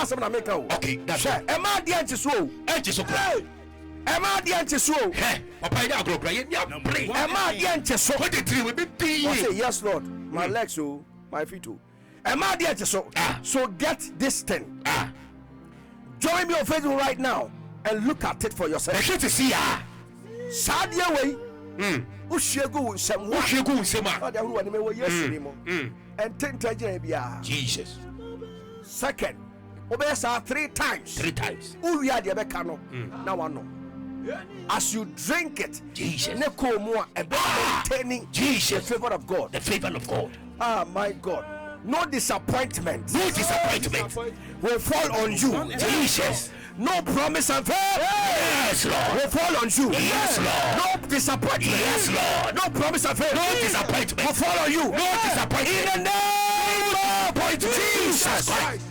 asem na make o. Okay, that's it. Ema de anti so. Anti so kra. Ema de anti so. He, papa ya agro kra. Ya pray. Ema de anti so. 23 we be pay. I say yes Lord. My legs oh, my feet oh. Ema de anti so. So get this thing. Join me on Facebook right now and look at it for yourself. I should see ya. Sadia way. Ushegu nsem. Ushegu nsem. Father who ani me wo yesterday mo. And 10 times bia. Jesus. Second, obey sa 3 times. 3 times. Uwi ade be ka no. Na wa no. As you drink it, Jesus. Ne ko mu a maintaining Jesus. The favor of God. The favor of God. Ah my God. No disappointment. No disappointment will fall on you. Jesus. No promise and faith. Yes, Lord. Will fall on you. Yes, Lord. No disappointment. Yes, Lord. No promise and faith. No disappointment will fall on you. No disappointment. In the name of Jesus Christ.